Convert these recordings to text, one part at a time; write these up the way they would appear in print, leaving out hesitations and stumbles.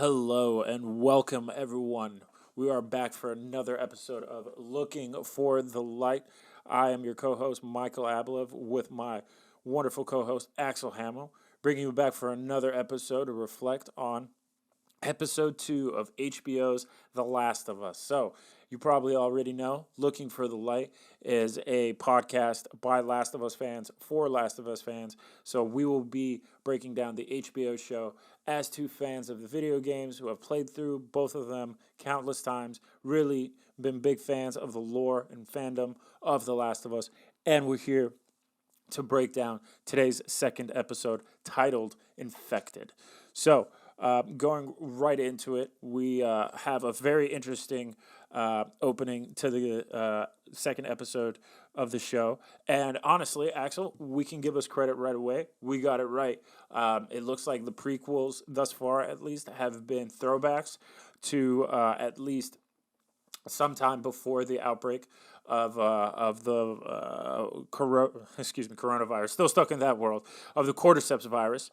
Hello and welcome, everyone. We are back for another episode of Looking for the Light. I am your co host, Michael Ablev, with my wonderful co host, Axel Hamill, bringing you back for another episode to reflect on episode 2 of HBO's The Last of Us. So, you probably already know Looking for the Light is a podcast by Last of Us fans for Last of Us fans. So, we will be breaking down the HBO show as two fans of the video games who have played through both of them countless times, really been big fans of the lore and fandom of The Last of Us. And we're here to break down today's second episode titled Infected. So, going right into it, we have a very interesting opening to the second episode of the show. And honestly, Axel, we can give us credit right away. We got it right. It looks like the prequels, thus far at least, have been throwbacks to at least sometime before the outbreak of the coronavirus. Still stuck in that world of the cordyceps virus.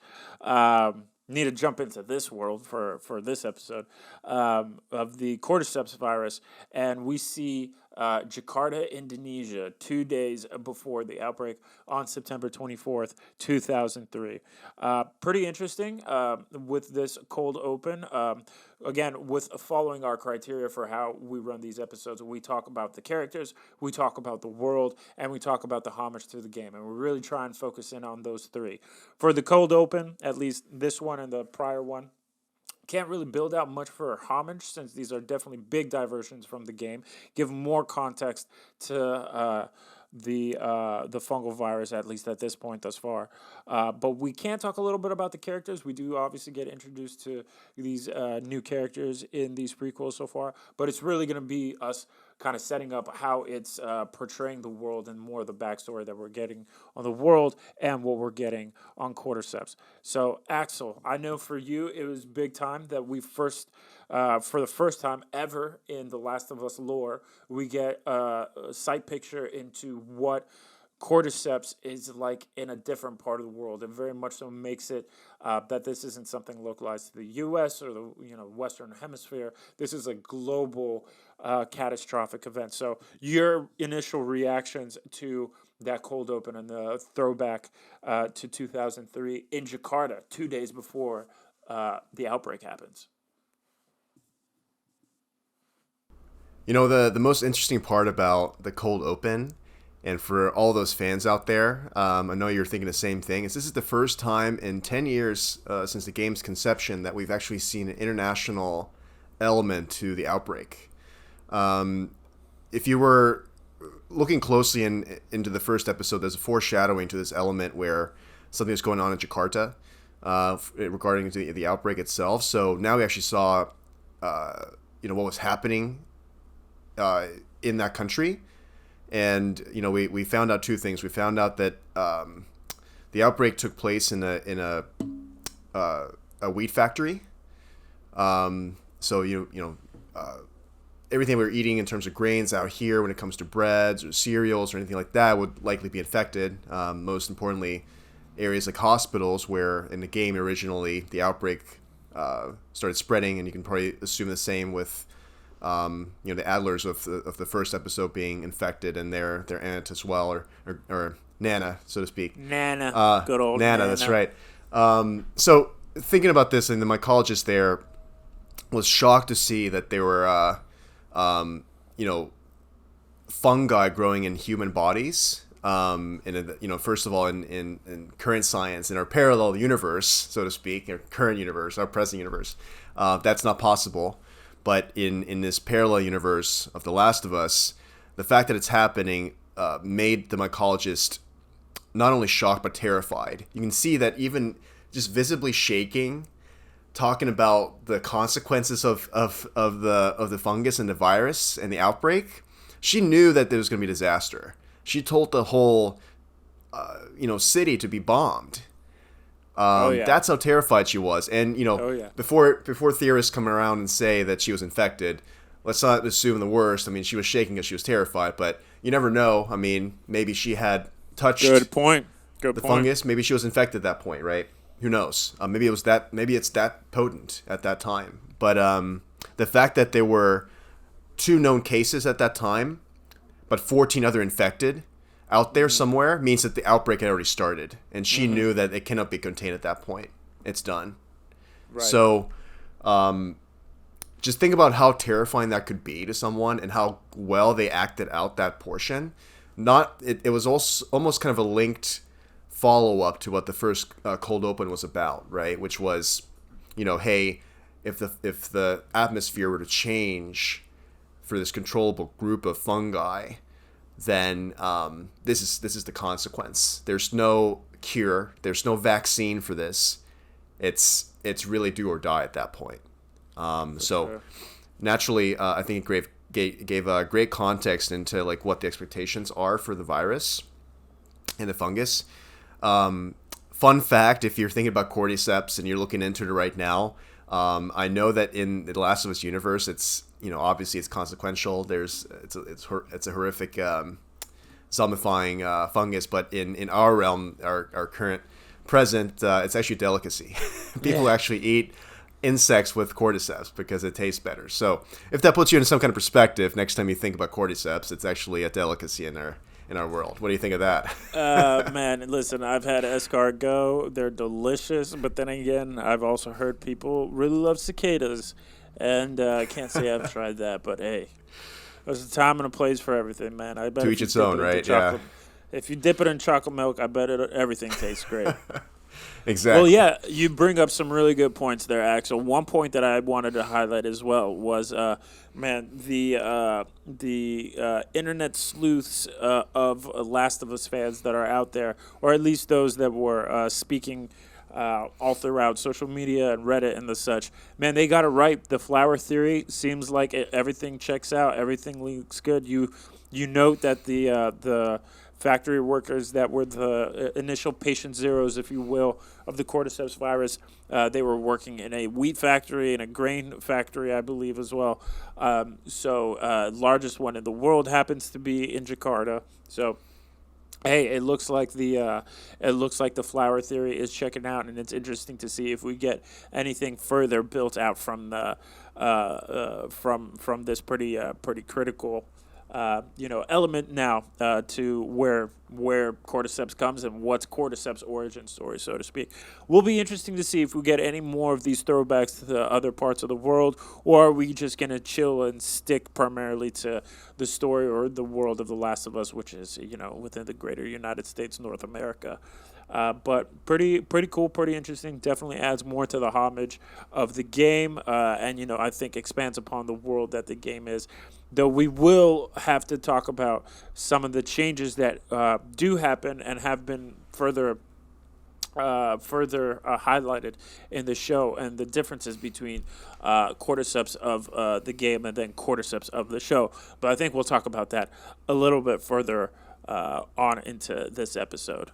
Need to jump into this world for this episode of the cordyceps virus, and we see Jakarta, Indonesia, 2 days before the outbreak on September 24th, 2003. Pretty interesting with this cold open. Again, with following our criteria for how we run these episodes, we talk about the characters, we talk about the world, and we talk about the homage to the game. And we really try and focus in on those three. For the cold open, at least this one and the prior one, can't really build out much for homage since these are definitely big diversions from the game. Give more context to the fungal virus, at least at this point thus far. But we can talk a little bit about the characters. We do obviously get introduced to these new characters in these prequels so far. But it's really going to be us kind of setting up how it's portraying the world and more of the backstory that we're getting on the world and what we're getting on cordyceps. So, Axel, I know for you it was big time that we first, for the first time ever in The Last of Us lore, we get a sight picture into what cordyceps is like in a different part of the world, and very much so makes it that this isn't something localized to the U.S. or the Western Hemisphere. This is a global catastrophic event. So your initial reactions to that cold open and the throwback to 2003 in Jakarta, 2 days before the outbreak happens. You know, the most interesting part about the cold open, and for all those fans out there, I know you're thinking the same thing, is this is the first time in 10 years since the game's conception that we've actually seen an international element to the outbreak. If you were looking closely into the first episode, there's a foreshadowing to this element where something is going on in Jakarta regarding the outbreak itself. So now we actually saw what was happening in that country. And we found out two things. We found out that the outbreak took place in a wheat factory. So everything we were eating in terms of grains out here, when it comes to breads or cereals or anything like that, would likely be infected. Most importantly, areas like hospitals, where in the game originally the outbreak started spreading, and you can probably assume the same with the Adlers of the first episode being infected, and their aunt as well, or Nana, so to speak. Nana, good old Nana. Nana. That's right. So thinking about this, and the mycologist there was shocked to see that there were, fungi growing in human bodies. First of all, in current science, in our parallel universe, so to speak, our current universe, our present universe, that's not possible. But in this parallel universe of The Last of Us, the fact that it's happening made the mycologist not only shocked but terrified. You can see that even just visibly shaking, talking about the consequences of the fungus and the virus and the outbreak. She knew that there was going to be disaster. She told the whole city to be bombed. That's how terrified she was. And, before theorists come around and say that she was infected, let's not assume the worst. I mean, she was shaking because she was terrified, but you never know. I mean, maybe she had touched Good point. fungus. Maybe she was infected at that point, right? Who knows? Maybe it was that. Maybe it's that potent at that time. But the fact that there were 2 known cases at that time, but 14 other infected out there somewhere means that the outbreak had already started, and she knew that it cannot be contained at that point. It's done. Right. So, just think about how terrifying that could be to someone, and how well they acted out that portion. It was also almost kind of a linked follow-up to what the first cold open was about, right? Which was, hey, if the atmosphere were to change for this controllable group of fungi, then this is the consequence. There's no cure. There's no vaccine for this. It's really do or die at that point. So naturally, I think it gave a great context into like what the expectations are for the virus and the fungus. Fun fact, if you're thinking about cordyceps and you're looking into it right now, I know that in the Last of Us universe, it's obviously it's consequential. It's a horrific zombifying fungus, but in our realm, our current present, it's actually a delicacy. People actually eat insects with cordyceps because it tastes better. So if that puts you in some kind of perspective, next time you think about cordyceps, it's actually a delicacy in our world. What do you think of that? Man, listen, I've had escargot. They're delicious, but then again, I've also heard people really love cicadas, and I can't say I've tried that, but hey, there's a time and a place for everything, man. I bet to each its own, right? Yeah. If you dip it in chocolate milk, I bet everything tastes great. Exactly. Well, yeah, you bring up some really good points there, Axel. One point that I wanted to highlight as well was, the internet sleuths of Last of Us fans that are out there, or at least those that were speaking all throughout social media and Reddit and the such. Man, they got it right. The flower theory seems like everything checks out. Everything looks good. You note that the factory workers that were the initial patient zeros, if you will, of the cordyceps virus. They were working in a wheat factory and a grain factory, I believe, as well. Largest one in the world happens to be in Jakarta. So, hey, it looks like the flower theory is checking out, and it's interesting to see if we get anything further built out from the from this pretty critical element now to where cordyceps comes and what's cordyceps' origin story, so to speak. Will be interesting to see if we get any more of these throwbacks to the other parts of the world, or are we just going to chill and stick primarily to the story or the world of The Last of Us, which is, within the greater United States, North America. But pretty cool, pretty interesting. Definitely adds more to the homage of the game, and I think expands upon the world that the game is. Though we will have to talk about some of the changes that do happen and have been further highlighted in the show, and the differences between cordyceps of the game and then cordyceps of the show. But I think we'll talk about that a little bit further on into this episode.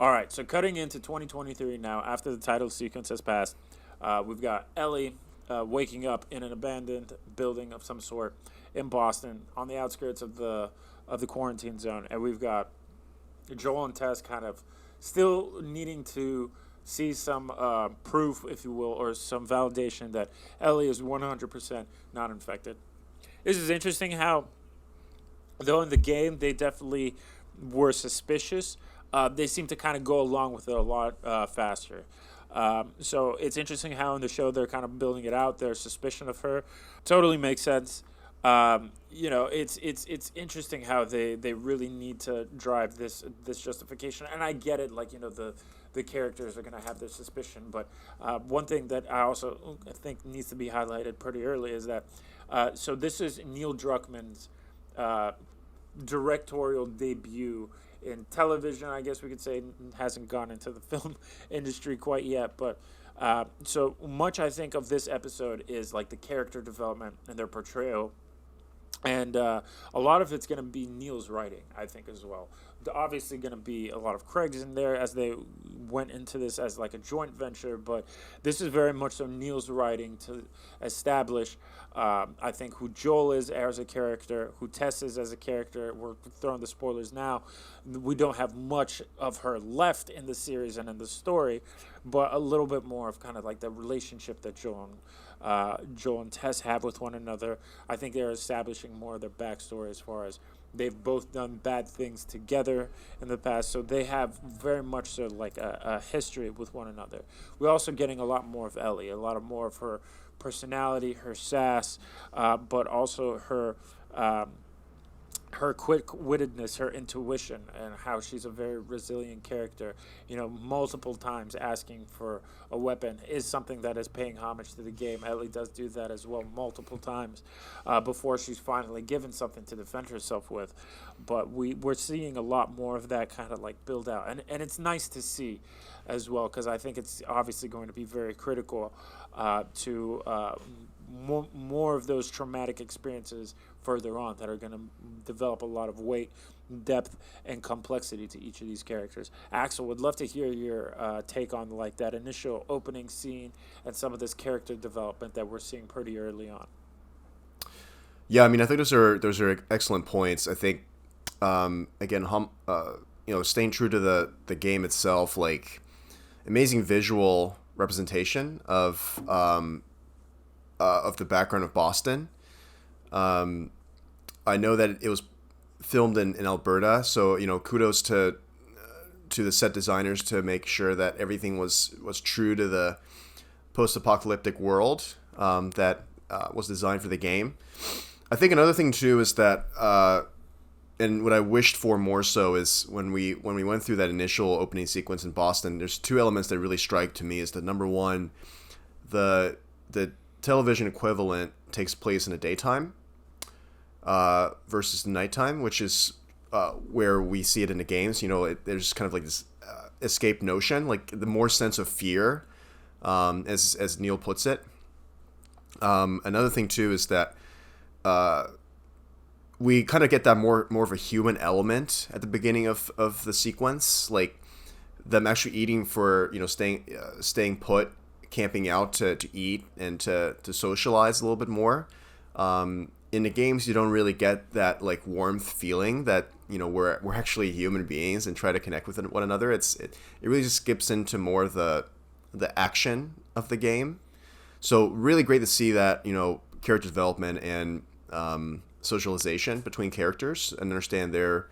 All right, so cutting into 2023 now, after the title sequence has passed, we've got Ellie waking up in an abandoned building of some sort in Boston, on the outskirts of the quarantine zone, and we've got Joel and Tess kind of still needing to see some proof, if you will, or some validation that Ellie is 100% not infected. This is interesting how, though in the game they definitely were suspicious, they seem to kind of go along with it a lot faster. So it's interesting how in the show they're kind of building it out. Their suspicion of her totally makes sense. It's interesting how they really need to drive this justification, and I get it. Like, the characters are going to have their suspicion, but one thing that I also think needs to be highlighted pretty early is that so this is Neil Druckmann's directorial debut in television. I guess we could say hasn't gone into the film industry quite yet, but so much I think of this episode is like the character development and their portrayal. And a lot of it's going to be Neil's writing, I think, as well. obviously going to be a lot of Craig's in there as they went into this as like a joint venture, but this is very much so Neil's writing to establish, I think, who Joel is as a character, who Tess is as a character. We're throwing the spoilers now. We don't have much of her left in the series and in the story, but a little bit more of kind of like the relationship that Joel and Tess have with one another. I think they're establishing more of their backstory as far as they've both done bad things together in the past, so they have very much so like a history with one another. We're also getting a lot more of Ellie, a lot of more of her personality, her sass, but also her quick-wittedness, her intuition, and how she's a very resilient character. Multiple times asking for a weapon is something that is paying homage to the game. Ellie does do that as well multiple times before she's finally given something to defend herself with. But we're seeing a lot more of that kind of like build out. And it's nice to see as well, because I think it's obviously going to be very critical to more of those traumatic experiences further on that are going to develop a lot of weight, depth, and complexity to each of these characters. Axel, would love to hear your take on like that initial opening scene and some of this character development that we're seeing pretty early on. Yeah, I mean, I think those are excellent points. I think again, staying true to the game itself, like amazing visual representation of the background of Boston. I know that it was filmed in Alberta, so kudos to the set designers to make sure that everything was true to the post-apocalyptic world that was designed for the game. I think another thing too is that, and what I wished for more so is when we went through that initial opening sequence in Boston, there's two elements that really strike to me. Is that number one, the television equivalent takes place in the daytime versus nighttime, which is where we see it in the games. There's kind of like this escape notion, like the more sense of fear, as Neil puts it. Another thing too is that we kind of get that more of a human element at the beginning of the sequence, like them actually eating for staying put, camping out to eat and to socialize a little bit more. In the games, you don't really get that like warmth feeling that we're actually human beings and try to connect with one another. It really just skips into more of the action of the game. So really great to see that character development and socialization between characters and understand their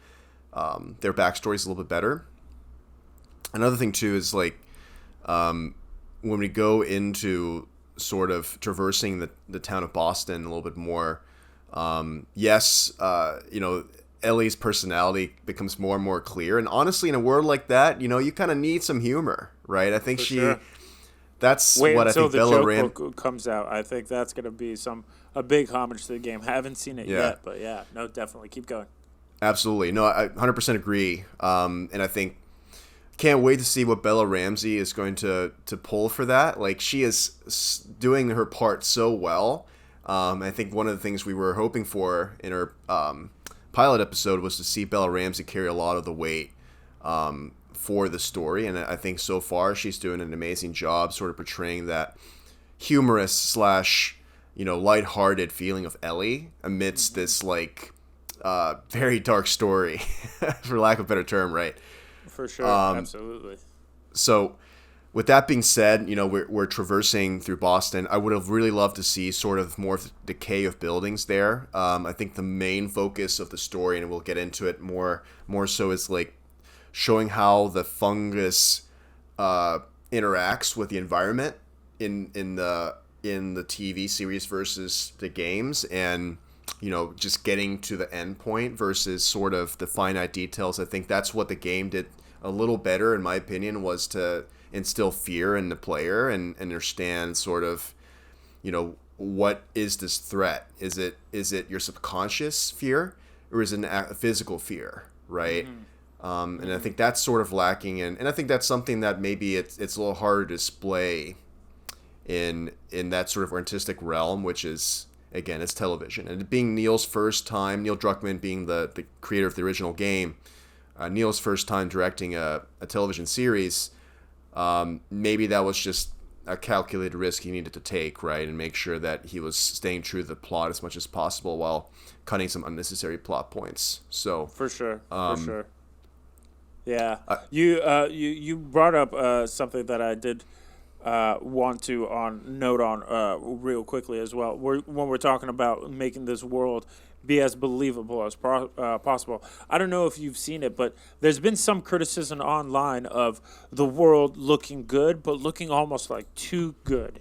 backstories a little bit better. Another thing too is like when we go into sort of traversing the town of Boston a little bit more, Ellie's personality becomes more and more clear. And honestly, in a world like that, you kind of need some humor, right? I think sure. That's Wait what I until think the Bella joke book comes out. I think that's going to be a big homage to the game. Haven't seen it yet, but yeah, no, definitely keep going. Absolutely. No, I 100% agree. And I think can't wait to see what Bella Ramsey is going to pull for that. Like, she is doing her part so well. I think one of the things we were hoping for in her pilot episode was to see Bella Ramsey carry a lot of the weight for the story, and I think so far she's doing an amazing job sort of portraying that humorous / lighthearted feeling of Ellie amidst this like very dark story, for lack of a better term, right? For sure, absolutely. So with that being said, we're traversing through Boston. I would have really loved to see sort of more of the decay of buildings there. I think the main focus of the story, and we'll get into it more so, is like showing how the fungus interacts with the environment in the TV series versus the games, and just getting to the end point versus sort of the finite details. I think that's what the game did a little better, in my opinion, was to instill fear in the player and understand sort of, what is this threat? Is it your subconscious fear, or is it a physical fear, right? Mm-hmm. And I think that's sort of lacking, and I think that's something that maybe it's a little harder to display in that sort of artistic realm, which is, again, it's television. And being Neil Druckmann being the creator of the original game, Neil's first time directing a television series, maybe that was just a calculated risk he needed to take, right, and make sure that he was staying true to the plot as much as possible while cutting some unnecessary plot points. So For sure, for um, sure. Yeah, I, you brought up something that I did want to on note on real quickly as well. When we're talking about making this world be as believable as possible. I don't know if you've seen it, but there's been some criticism online of the world looking good, but looking almost like too good.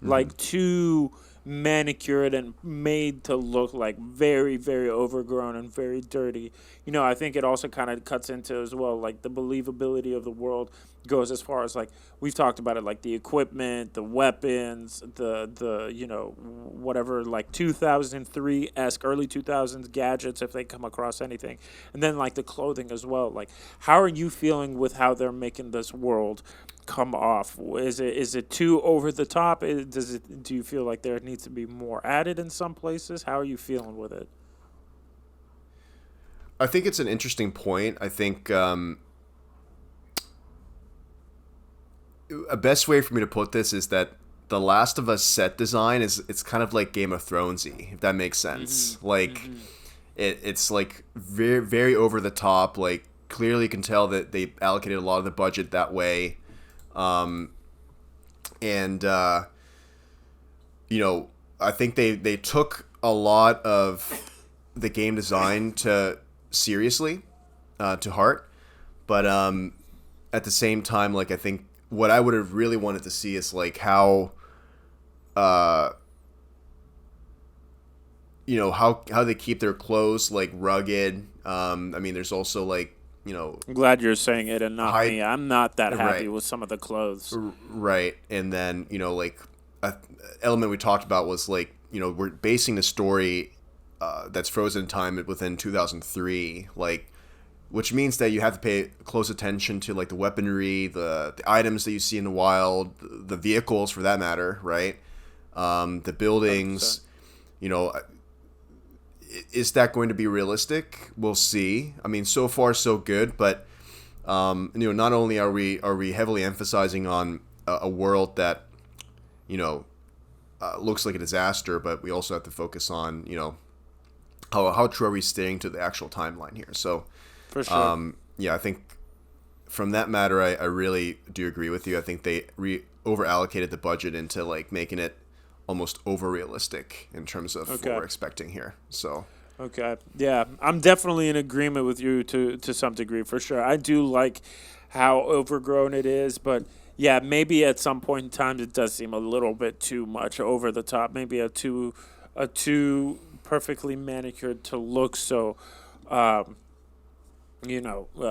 Like too manicured and made to look like very, very overgrown and very dirty. I think it also kind of cuts into as well, like the believability of the world goes as far as like we've talked about it, like the equipment, the weapons, the whatever, like 2003-esque, early 2000s gadgets if they come across anything, and then like the clothing as well. Like, how are you feeling with how they're making this world come off? Is it too over the top? Do you feel like there needs to be more added in some places? How are you feeling with it? I think it's an interesting point. I think a best way for me to put this is that the Last of Us set design it's kind of like Game of Thronesy, if that makes sense. Like it's like very very over the top. Like clearly you can tell that they allocated a lot of the budget that way, and I think they took a lot of the game design to seriously, to heart, but at the same time, like I think what I would have really wanted to see is like how how they keep their clothes like rugged. I mean, there's also like I'm glad you're saying it and not me. high, I'm not that happy right, with some of the clothes. right, and then like a element we talked about was like we're basing the story that's frozen in time within 2003, like, which means that you have to pay close attention to like the weaponry, the items that you see in the wild, the vehicles for that matter, right? The buildings, 100%. you know, is that going to be realistic? We'll see. I mean, so far so good, but not only are we heavily emphasizing on a world that looks like a disaster, but we also have to focus on how true are we staying to the actual timeline here. So For sure. yeah, I think from that matter, I really do agree with you. I think they over allocated the budget into like making it almost over realistic in terms of what Okay. we're expecting here. So Okay. Yeah, I'm definitely in agreement with you to some degree for sure. I do like how overgrown it is, but yeah, maybe at some point in time it does seem a little bit too much over the top. Maybe a too perfectly manicured to look so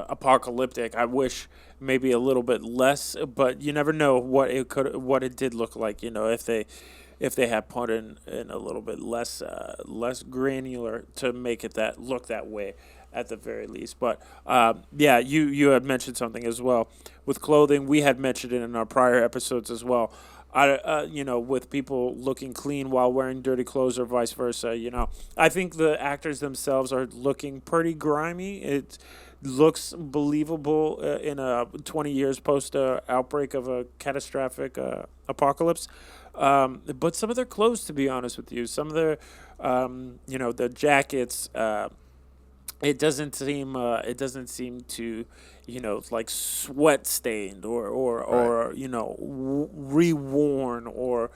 apocalyptic. I wish maybe a little bit less, but you never know what it did look like. If they had put in a little bit less granular to make it that look that way at the very least. But yeah, you had mentioned something as well with clothing. We had mentioned it in our prior episodes as well. With people looking clean while wearing dirty clothes or vice versa. I think the actors themselves are looking pretty grimy. It looks believable in a 20 years post outbreak of a catastrophic apocalypse. But some of their clothes, to be honest with you, some of their, the jackets, it doesn't seem to like sweat stained right. or reworn or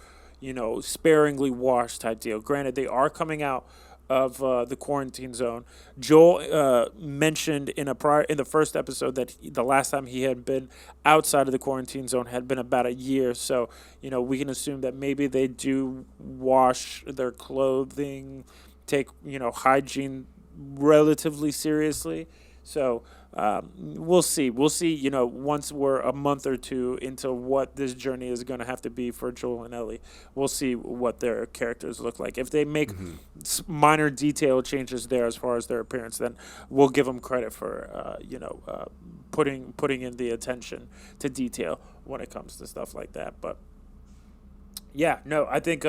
sparingly washed type deal. Granted, they are coming out of the quarantine zone. Joel mentioned in the first episode that the last time he had been outside of the quarantine zone had been about a year. So we can assume that maybe they do wash their clothing, take hygiene relatively seriously. So we'll see. We'll see. Once we're a month or two into what this journey is going to have to be for Joel and Ellie, we'll see what their characters look like. If they make Hmm. minor detail changes there as far as their appearance, then we'll give them credit for putting in the attention to detail when it comes to stuff like that. But Yeah, no, I think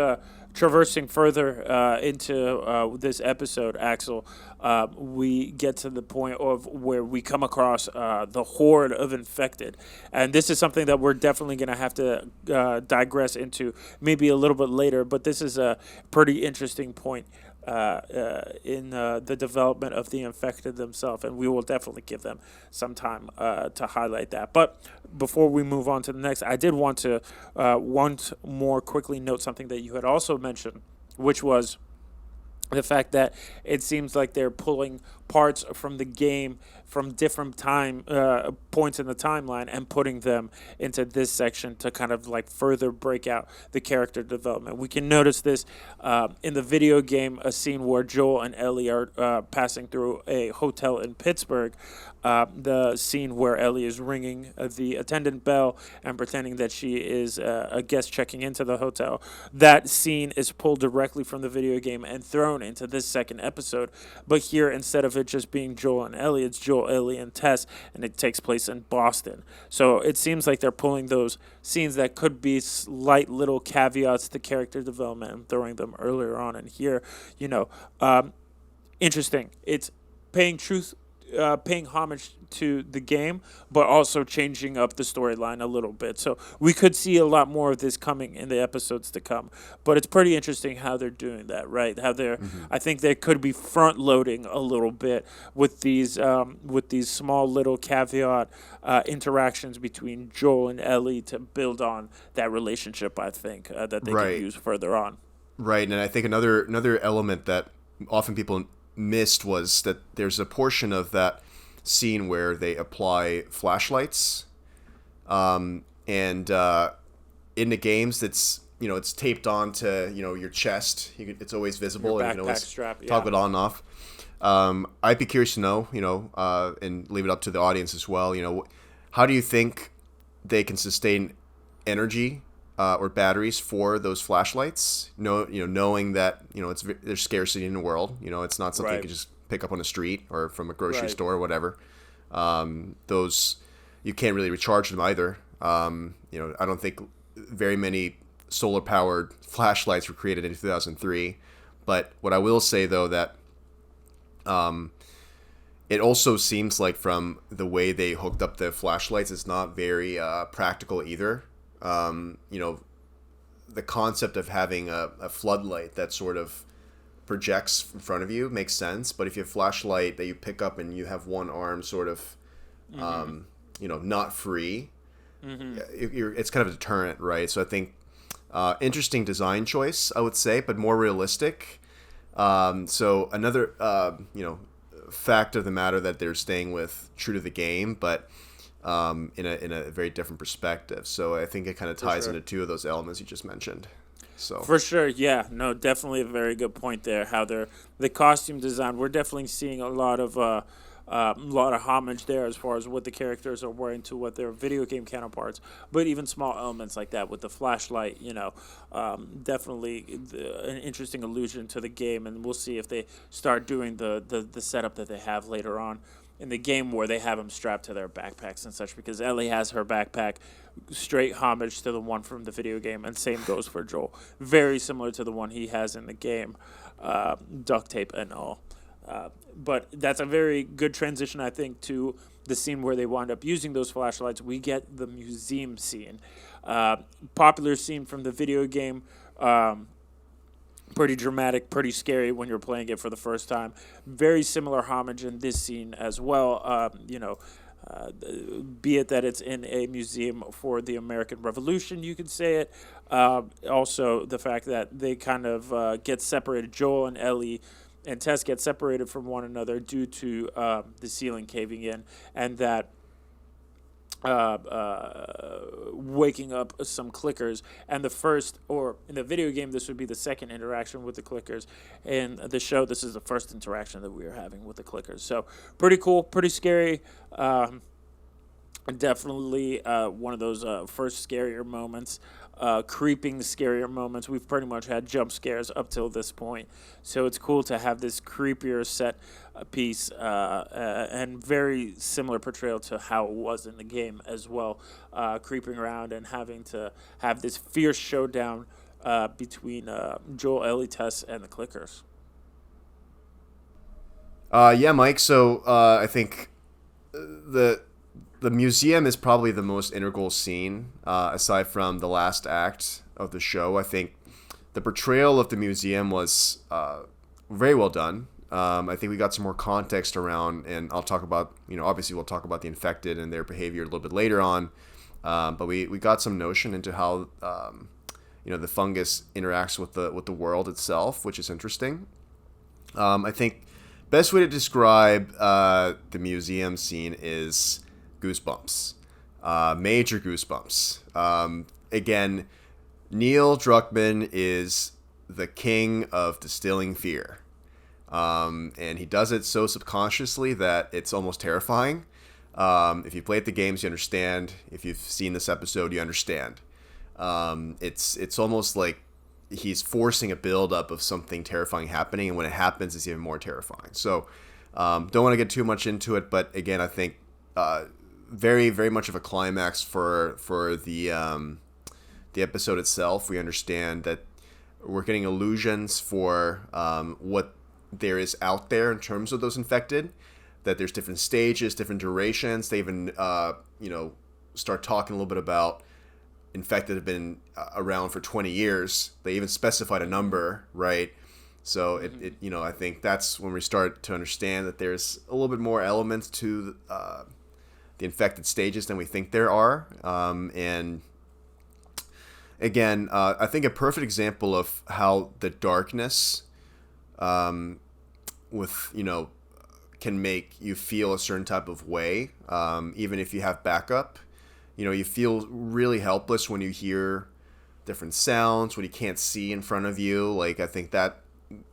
traversing further into this episode, Axel, we get to the point of where we come across the horde of infected, and this is something that we're definitely going to have to digress into maybe a little bit later. But this is a pretty interesting point in the development of the infected themselves, and we will definitely give them some time to highlight that. But before we move on to the next, I did want to once more quickly note something that you had also mentioned, which was the fact that it seems like they're pulling parts from the game from different time points in the timeline and putting them into this section to kind of like further break out the character development. We can notice this in the video game, a scene where Joel and Ellie are passing through a hotel in Pittsburgh. The scene where Ellie is ringing the attendant bell and pretending that she is a guest checking into the hotel. That scene is pulled directly from the video game and thrown into this second episode. But here, instead of it just being Joel and Ellie, it's Joel, Ellie, and Tess, and it takes place in Boston. So it seems like they're pulling those scenes that could be slight little caveats to character development and throwing them earlier on. And here, interesting. It's paying homage to the game, but also changing up the storyline a little bit. So we could see a lot more of this coming in the episodes to come. But it's pretty interesting how they're doing that, right? How they're, I think they could be front loading a little bit with these small little caveat interactions between Joel and Ellie to build on that relationship. I think that they can use further on. Right, and I think another element that often people missed was that there's a portion of that scene where they apply flashlights, and in the games it's taped onto your chest. It's always visible, and you can always strap, toggle it on and off. I'd be curious to know, and leave it up to the audience as well. How do you think they can sustain energy or batteries for those flashlights? Knowing that there's scarcity in the world. It's not something you can just pick up on the street or from a grocery store or whatever. Those you can't really recharge them either. I don't think very many solar powered flashlights were created in 2003. But what I will say though that it also seems like from the way they hooked up the flashlights, it's not very practical either. The concept of having a floodlight that sort of projects in front of you makes sense, but if you have a flashlight that you pick up and you have one arm sort of not free, it's kind of a deterrent, right? So I think interesting design choice, I would say, but more realistic. So another fact of the matter that they're staying with true to the game, but in a very different perspective. So I think it kind of ties into two of those elements you just mentioned. So for sure, yeah, no, definitely a very good point there. How the costume design, we're definitely seeing a lot of homage there as far as what the characters are wearing to what their video game counterparts. But even small elements like that with the flashlight, definitely an interesting allusion to the game. And we'll see if they start doing the setup that they have later on in the game where they have them strapped to their backpacks and such, because Ellie has her backpack straight homage to the one from the video game, and same goes for Joel. Very similar to the one he has in the game, duct tape and all. But that's a very good transition, I think, to the scene where they wind up using those flashlights. We get the museum scene. Popular scene from the video game. Pretty dramatic, pretty scary when you're playing it for the first time. Very similar homage in this scene as well. Be it that it's in a museum for the American Revolution, you could say it. Also, the fact that they kind of get separated. Joel and Ellie and Tess get separated from one another due to the ceiling caving in, and that waking up some clickers. And the first, or in the video game, this would be the second interaction with the clickers. In the show, this is the first interaction that we are having with the clickers. So pretty cool, pretty scary. Definitely one of those first scarier moments, creeping scarier moments. We've pretty much had jump scares up till this point, so it's cool to have this creepier set piece and very similar portrayal to how it was in the game as well, creeping around and having to have this fierce showdown between Joel Ellie Tess and the Clickers. Yeah, Mike. So I think the the museum is probably the most integral scene, aside from the last act of the show. I think the portrayal of the museum was very well done. I think we got some more context around, and I'll talk about, obviously we'll talk about the infected and their behavior a little bit later on. But we got some notion into how, the fungus interacts with the world itself, which is interesting. I think best way to describe the museum scene is goosebumps, major goosebumps. Again, Neil Druckmann is the king of distilling fear. And he does it so subconsciously that it's almost terrifying. If you played the games, you understand. If you've seen this episode, you understand. It's almost like he's forcing a buildup of something terrifying happening, and when it happens, it's even more terrifying. So, don't want to get too much into it, but again, I think very, very much of a climax for the episode itself. We understand that we're getting illusions for what there is out there in terms of those infected, that there's different stages, different durations. They even start talking a little bit about infected have been around for 20 years. They even specified a number, right? So I think that's when we start to understand that there's a little bit more elements to the infected stages than we think there are. And again, I think a perfect example of how the darkness can make you feel a certain type of way, even if you have backup. You feel really helpless when you hear different sounds, when you can't see in front of you. Like, I think that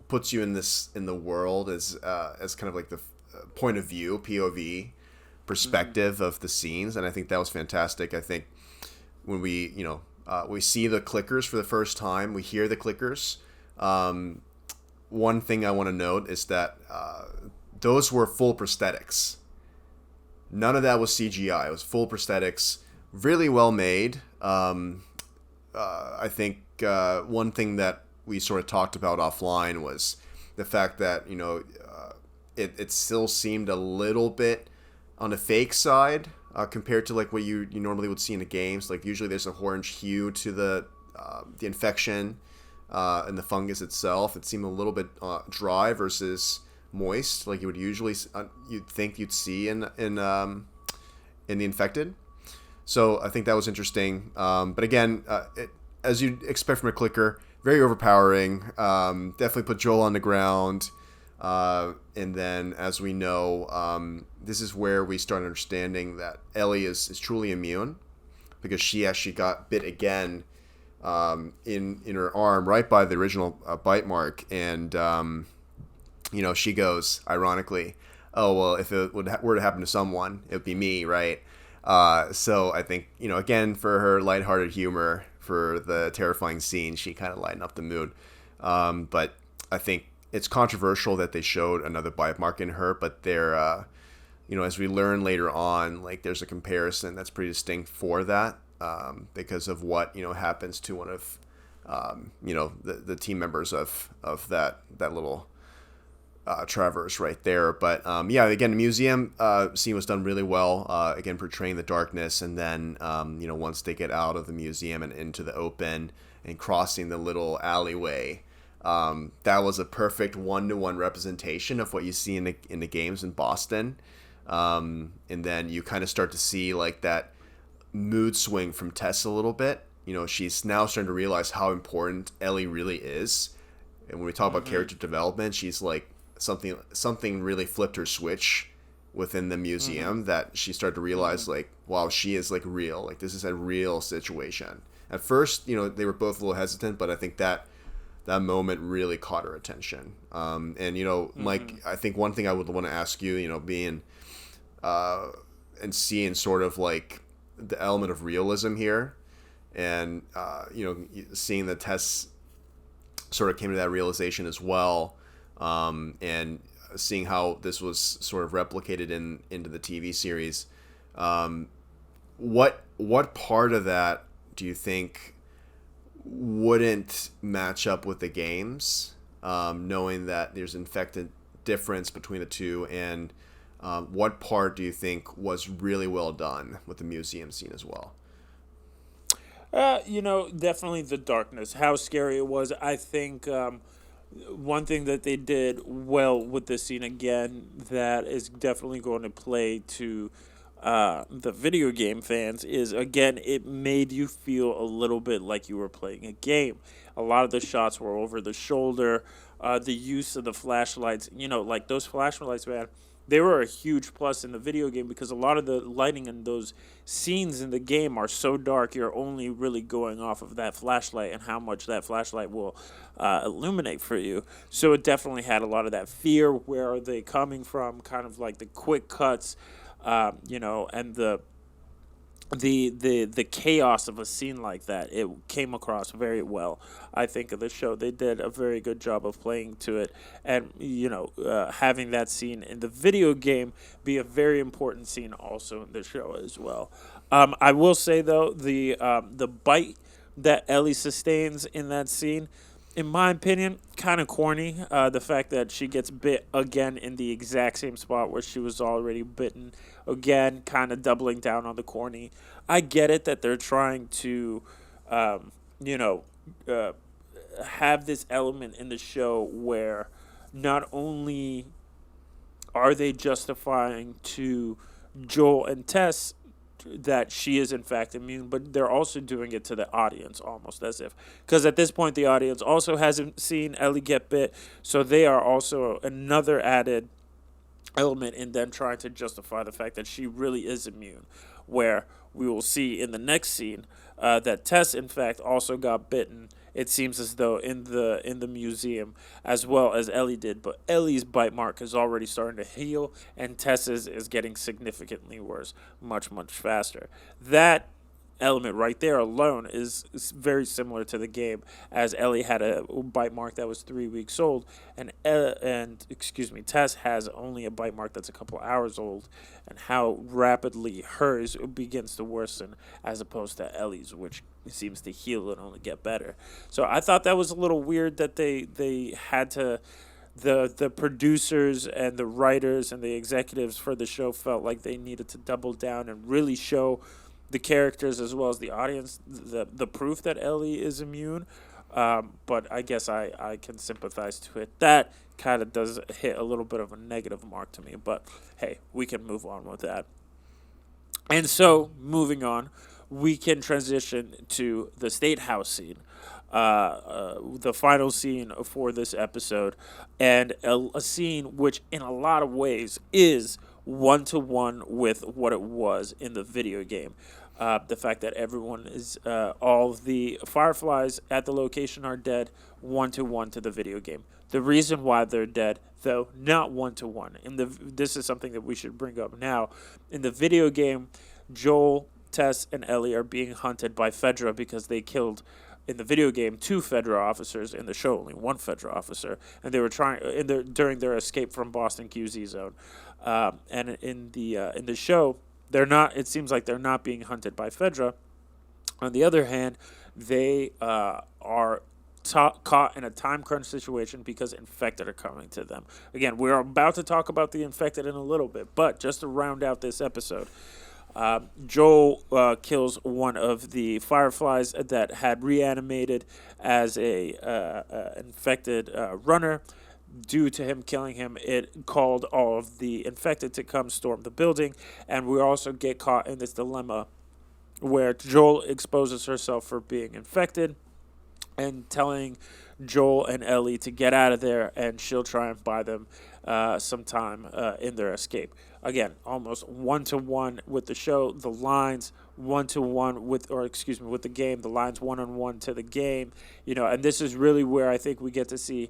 puts you in the world as kind of like the point of view, POV perspective of the scenes, and I think that was fantastic. I think when we see the clickers for the first time, we hear the clickers. One thing I want to note is that those were full prosthetics. None of that was CGI. It was full prosthetics, really well made. I think one thing that we sort of talked about offline was the fact that it still seemed a little bit on the fake side compared to like what you normally would see in the games. Like, usually there's an orange hue to the infection and the fungus itself. It seemed a little bit dry versus moist, like you would usually you'd think you'd see in the infected. So I think that was interesting. But again, as you'd expect from a clicker, very overpowering. Definitely put Joel on the ground. And then, as we know, this is where we start understanding that Ellie is truly immune, because she actually got bit again in her arm right by the original bite mark. And, she goes, ironically, oh, well, if it were to happen to someone, it would be me, right? So I think, again, for her lighthearted humor, for the terrifying scene, she kind of lightened up the mood. But I think it's controversial that they showed another bite mark in her, but they're, as we learn later on, like, there's a comparison that's pretty distinct for that, because of what, happens to one of, the team members of that little traverse right there. But again, the museum scene was done really well, again, portraying the darkness, and then once they get out of the museum and into the open and crossing the little alleyway, that was a perfect one-to-one representation of what you see in the games in Boston. And then you kind of start to see like that mood swing from Tess a little bit. She's now starting to realize how important Ellie really is. And when we talk about character development, she's like, something really flipped her switch within the museum, that she started to realize, like, wow, she is like real. Like, this is a real situation. At first, they were both a little hesitant, but I think that moment really caught her attention. Mike, I think one thing I would want to ask you, being and seeing sort of like the element of realism here, and seeing the Tess sort of came to that realization as well. And seeing how this was sort of replicated into the TV series, what part of that do you think wouldn't match up with the games, knowing that there's infected difference between the two, and what part do you think was really well done with the museum scene as well? Definitely the darkness, how scary it was. I think one thing that they did well with this scene again that is definitely going to play to the video game fans is again it made you feel a little bit like you were playing a game. A lot of the shots were over the shoulder. The use of the flashlights, like those flashlights, man, they were a huge plus in the video game because a lot of the lighting in those scenes in the game are so dark you're only really going off of that flashlight and how much that flashlight will illuminate for you. So it definitely had a lot of that fear, where are they coming from, kind of like the quick cuts, and the chaos of a scene like that. It came across very well. I think of the show, they did a very good job of playing to it, and having that scene in the video game be a very important scene also in the show as well. I will say though, the bite that Ellie sustains in that scene, in my opinion, kind of corny. The fact that she gets bit again in the exact same spot where she was already bitten, again, kind of doubling down on the corny. I get it that they're trying to, um, you know, uh, have this element in the show where not only are they justifying to Joel and Tess that she is in fact immune, but they're also doing it to the audience almost as if, because at this point the audience also hasn't seen Ellie get bit, so they are also another added element in them trying to justify the fact that she really is immune. Where we will see in the next scene that Tess, in fact, also got bitten. It seems as though in the museum as well as Ellie did, but Ellie's bite mark is already starting to heal, and Tess's is getting significantly worse, much faster. That element right there alone is very similar to the game, as Ellie had a bite mark that was 3 weeks old, and excuse me, Tess has only a bite mark that's a couple hours old, and how rapidly hers begins to worsen as opposed to Ellie's, which seems to heal and only get better. So I thought that was a little weird that they had to. The producers and the writers and the executives for the show felt like they needed to double down and really show the characters as well as the audience the proof that Ellie is immune. But I guess I can sympathize to it. That kind of does hit a little bit of a negative mark to me, but hey, we can move on with that. And so, moving on, we can transition to the State House scene, the final scene for this episode, and a scene which, in a lot of ways, is one to one with what it was in the video game. The fact that everyone is, all of the fireflies at the location are dead, one to one to the video game. The reason why they're dead, though, not one to one. This is something that we should bring up now. In the video game, Joel, Tess, and Ellie are being hunted by Fedra because they killed, in the video game, two Fedra officers. In the show, only one Fedra officer, and they were trying during their escape from Boston QZ zone. And in the show, they're not. It seems like they're not being hunted by Fedra. On the other hand, they are caught in a time crunch situation because infected are coming to them. Again, we're about to talk about the infected in a little bit, but just to round out this episode, Joel kills one of the fireflies that had reanimated as a infected runner. Due to him killing him, it called all of the infected to come storm the building, and we also get caught in this dilemma where Joel exposes herself for being infected and telling Joel and Ellie to get out of there, and she'll try and buy them some time in their escape. Again, almost one to one with the show. The lines one to one with, or excuse me, with the game. The lines one on one to the game. And this is really where I think we get to see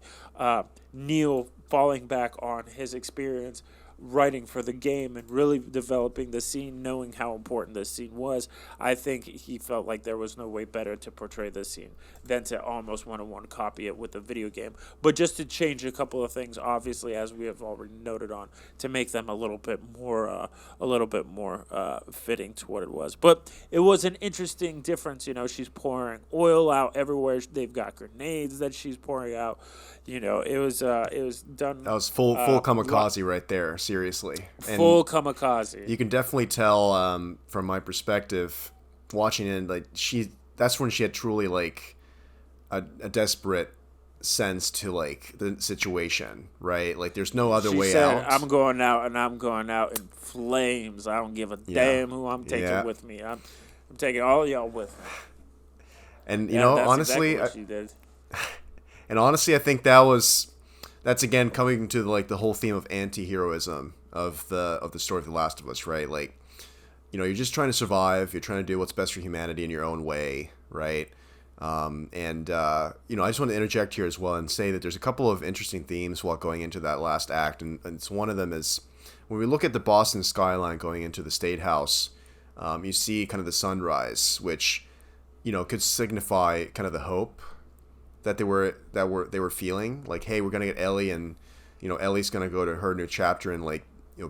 Neil falling back on his experience writing for the game and really developing the scene, knowing how important this scene was, I think he felt like there was no way better to portray this scene than to almost one-on-one copy it with the video game. But just to change a couple of things, obviously, as we have already noted on, to make them a little bit more fitting to what it was. But it was an interesting difference. She's pouring oil out everywhere. They've got grenades that she's pouring out. It was done. That was full kamikaze right there. Seriously, and full kamikaze. You can definitely tell from my perspective, watching it, like that's when she had truly like a desperate sense to like the situation, right? Like there's no other way out. I'm going out, and I'm going out in flames. I don't give a damn who I'm taking with me. I'm taking all y'all with me. And that's honestly, exactly what she did. And honestly, I think that's again coming to like the whole theme of anti-heroism of the story of The Last of Us, right? Like, you're just trying to survive. You're trying to do what's best for humanity in your own way, right? I just want to interject here as well and say that there's a couple of interesting themes while going into that last act, and it's one of them is when we look at the Boston skyline going into the State House, you see kind of the sunrise, which could signify kind of the hope that they were feeling, like, hey, we're gonna get Ellie, and Ellie's gonna go to her new chapter and like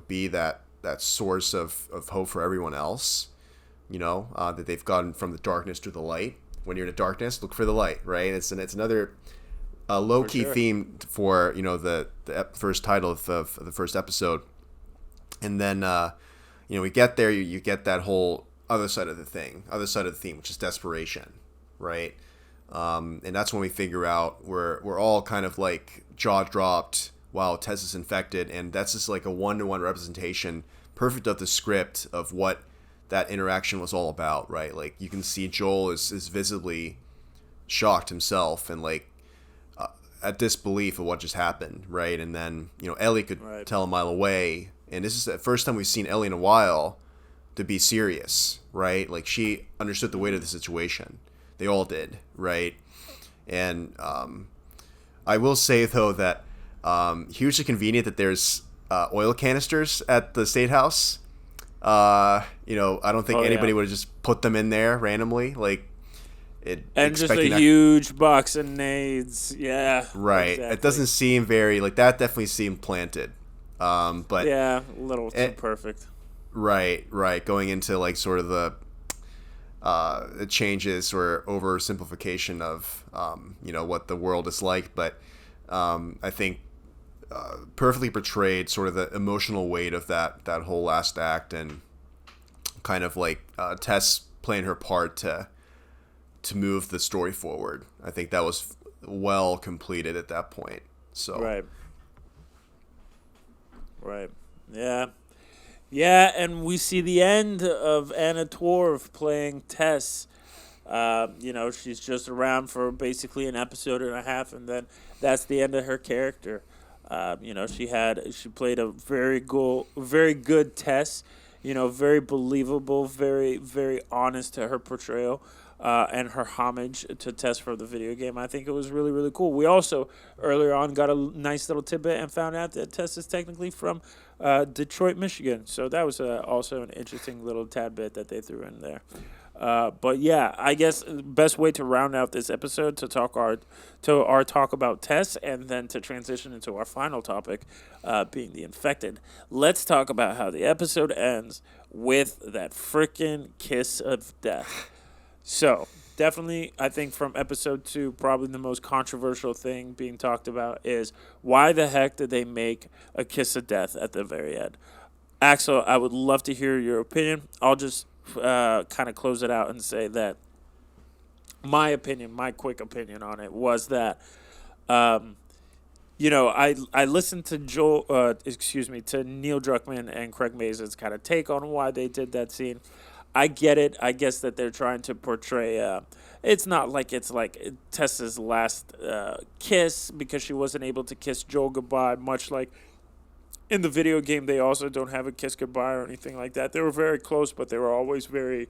be that source of hope for everyone else, that they've gotten from the darkness to the light. When you're in the darkness, look for the light, right? It's another low key theme for the first title of the first episode, and then we get there, you get that whole other side of the theme, which is desperation, right? And that's when we figure out we're all kind of like jaw dropped while Tess is infected, and that's just like a one-to-one representation, perfect of the script of what that interaction was all about, right? Like you can see Joel is visibly shocked himself and like at disbelief of what just happened, right? And then Ellie could tell a mile away, and this is the first time we've seen Ellie in a while to be serious, right? Like she understood the weight of the situation. They all did, right? And I will say, though, that hugely convenient that there's oil canisters at the State House. I don't think anybody would have just put them in there randomly. Like, and just a huge box of nades. Yeah. Right. Exactly. It doesn't seem very, like, that definitely seemed planted. But yeah, a little too perfect. Right. Going into, like, sort of the changes or oversimplification of what the world is like, but I think perfectly portrayed sort of the emotional weight of that whole last act, and kind of like Tess playing her part to move the story forward. I think that was well completed at that point. So right, yeah, and we see the end of Anna Torv playing Tess. She's just around for basically an episode and a half, and then that's the end of her character. She played a very good Tess. Very believable, very, very honest to her portrayal, and her homage to Tess from the video game. I think it was really, really cool. We also earlier on got a nice little tidbit and found out that Tess is technically from Detroit, Michigan. So that was also an interesting little tad bit that they threw in there. But yeah, I guess the best way to round out this episode to talk our talk about Tess, and then to transition into our final topic, being the infected. Let's talk about how the episode ends with that frickin' kiss of death. So definitely, I think from episode 2, probably the most controversial thing being talked about is why the heck did they make a kiss of death at the very end? Axel, I would love to hear your opinion. I'll just kind of close it out and say that my quick opinion on it was that, I listened to to Neil Druckmann and Craig Mazin's kind of take on why they did that scene. I get it. I guess that they're trying to portray. It's not like it's like Tessa's last kiss, because she wasn't able to kiss Joel goodbye, much like in the video game, they also don't have a kiss goodbye or anything like that. They were very close, but they were always very,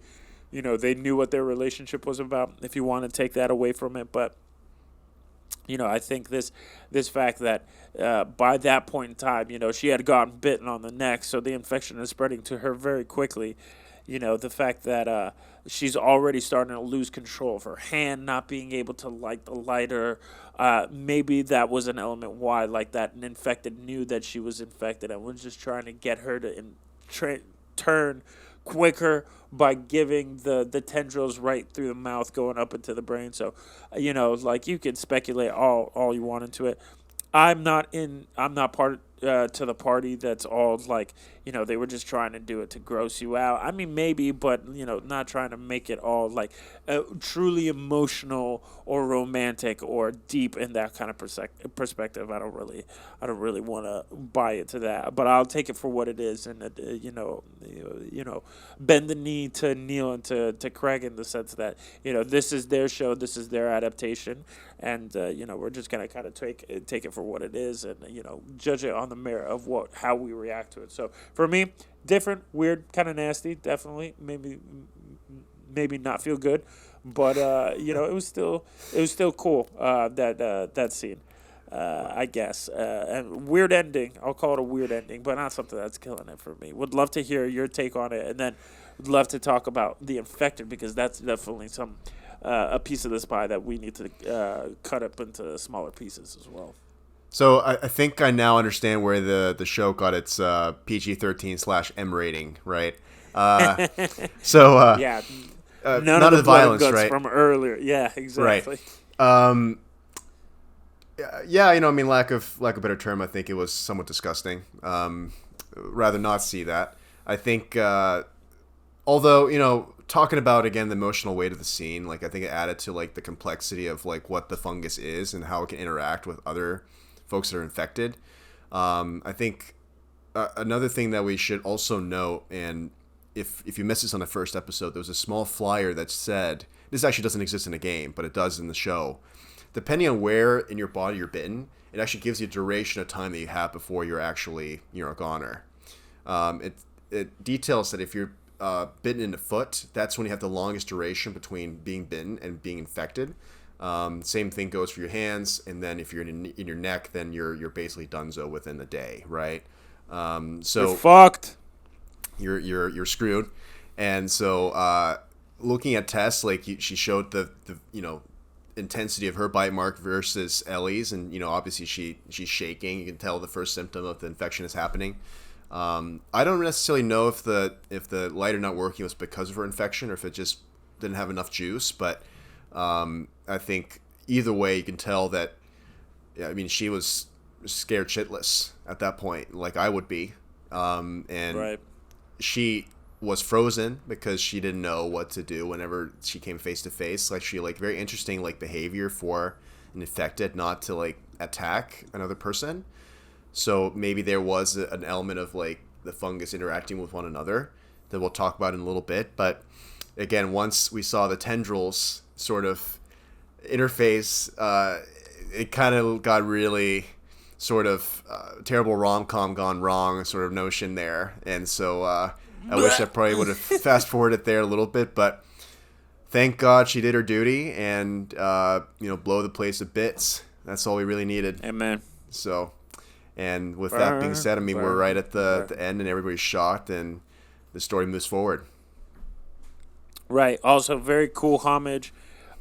they knew what their relationship was about, if you want to take that away from it. But I think this fact that by that point in time, she had gotten bitten on the neck, so the infection is spreading to her very quickly. The fact that she's already starting to lose control of her hand, not being able to light the lighter. Maybe that was an element why, like, that an infected knew that she was infected and was just trying to get her to turn quicker by giving the tendrils right through the mouth going up into the brain. So, like, you can speculate all you want into it. I'm not part to the party that's all like, they were just trying to do it to gross you out. I mean, maybe, but not trying to make it all like truly emotional or romantic or deep in that kind of perspective. I don't really want to buy into that, but I'll take it for what it is, and bend the knee to Neil and to Craig in the sense that this is their show, this is their adaptation, and we're just gonna kind of take it for what it is, and judge it on the merit of how we react to it. So for me, different, weird, kind of nasty, definitely, maybe not feel good, but it was still cool, that scene. I guess. And weird ending. I'll call it a weird ending, but not something that's killing it for me. Would love to hear your take on it, and then would love to talk about the infected, because that's definitely a piece of this pie that we need to cut up into smaller pieces as well. So I think I now understand where the show got its PG-13/M rating, right? Uh, so Yeah, none none of of the the blood and violence, guts right? from earlier. Yeah, Right. exactly. Um, yeah, I mean, lack of better term, I think it was somewhat disgusting. Rather not see that. I think, although talking about again the emotional weight of the scene, like I think it added to like the complexity of like what the fungus is and how it can interact with other folks that are infected. I think another thing that we should also note, and if you missed this on the first episode, there was a small flyer that said this actually doesn't exist in the game, but it does in the show. Depending on where in your body you're bitten, it actually gives you a duration of time that you have before you're actually a goner. It details that if you're bitten in the foot, that's when you have the longest duration between being bitten and being infected. Same thing goes for your hands, and then if you're in your neck, then you're basically donezo within the day, right? You're So fucked. you're screwed. And so looking at tests, like she showed the intensity of her bite mark versus Ellie's, and obviously she's shaking. You can tell the first symptom of the infection is happening. I don't necessarily know if the lighter not working was because of her infection or if it just didn't have enough juice, but I think either way you can tell that. Yeah, I mean, she was scared shitless at that point, like I would be, and Right. she was frozen because she didn't know what to do whenever she came face to face. Like she very interesting behavior for an infected not to attack another person. So maybe there was an element of the fungus interacting with one another that we'll talk about in a little bit. But again, once we saw the tendrils sort of interface, it kind of got really sort of terrible rom-com gone wrong sort of notion there. And so I wish I probably would have fast forwarded there a little bit, but thank God she did her duty and blow the place to bits. That's all we really needed. Amen. So, and with that being said, I mean, we're right at the end and everybody's shocked and the story moves forward. Right. Also, very cool homage.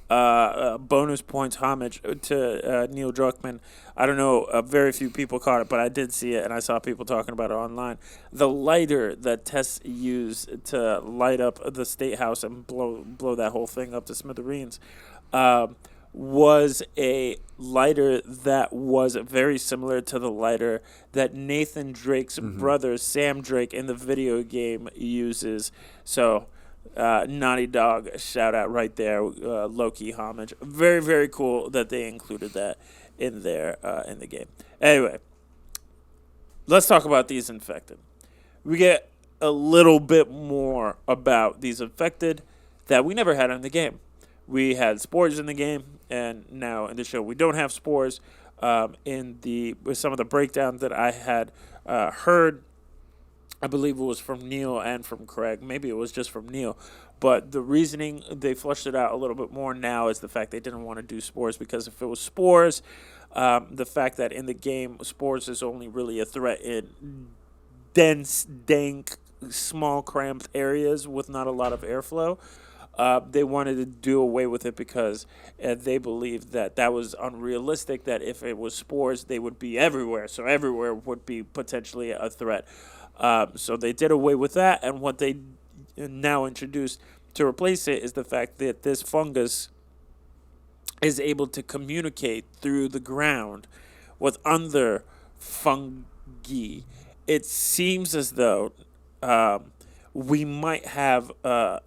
Bonus points homage to Neil Druckmann. I don't know, very few people caught it, but I did see it, and I saw people talking about it online. The lighter that Tess used to light up the State House and blow that whole thing up to smithereens was a lighter that was very similar to the lighter that Nathan Drake's brother, Sam Drake, in the video game uses. So Naughty Dog shout out right there, low-key homage. Very, very cool that they included that in there in the game. Anyway, let's talk about these infected. We get a little bit more about these infected that we never had in the game. We had spores in the game, and now in the show we don't have spores. With some of the breakdowns that I had heard, I believe it was from Neil and from Craig. Maybe it was just from Neil. But the reasoning they flushed it out a little bit more now is the fact they didn't want to do spores, because if it was spores, the fact that in the game spores is only really a threat in dense, dank, small, cramped areas with not a lot of airflow. They wanted to do away with it because they believed that that was unrealistic. That if it was spores, they would be everywhere. So everywhere would be potentially a threat. So they did away with that, and what they now introduced to replace it is the fact that this fungus is able to communicate through the ground with other fungi. It seems as though we might have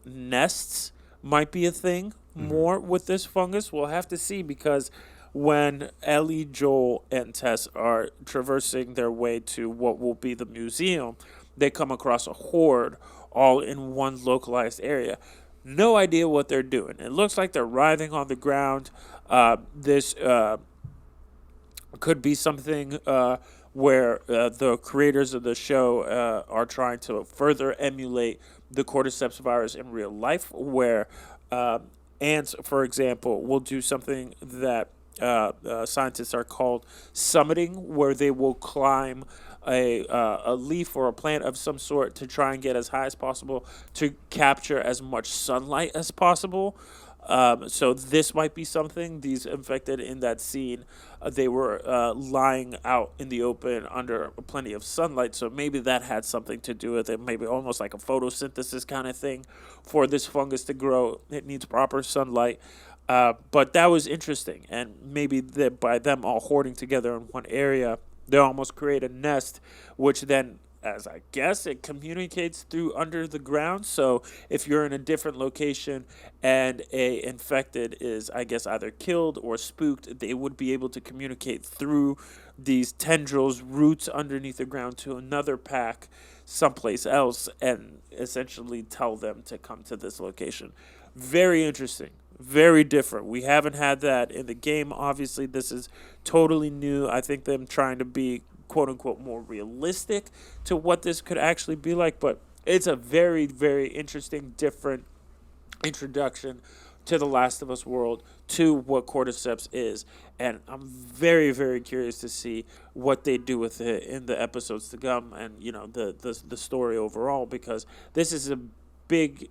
nests, might be a thing more with this fungus. We'll have to see, because when Ellie, Joel, and Tess are traversing their way to what will be the museum, they come across a horde all in one localized area. No idea what they're doing. It looks like they're writhing on the ground. This could be something where the creators of the show are trying to further emulate the cordyceps virus in real life, where ants, for example, will do something that scientists are called summiting, where they will climb a leaf or a plant of some sort to try and get as high as possible to capture as much sunlight as possible. So this might be something. These infected in that scene, they were lying out in the open under plenty of sunlight. So maybe that had something to do with it. Maybe almost like a photosynthesis kind of thing for this fungus to grow. It needs proper sunlight. But that was interesting. And maybe that by them all hoarding together in one area, they almost create a nest, which then, as I guess, it communicates through under the ground. So if you're in a different location and a infected is, I guess, either killed or spooked, they would be able to communicate through these tendrils, roots underneath the ground to another pack someplace else, and essentially tell them to come to this location. Very interesting. Very different. We haven't had that in the game. Obviously, this is totally new. I think them trying to be quote unquote more realistic to what this could actually be like, but it's a very, very interesting, different introduction to the Last of Us world, to what cordyceps is, and I'm very, very curious to see what they do with it in the episodes to come, and the story overall, because this is a big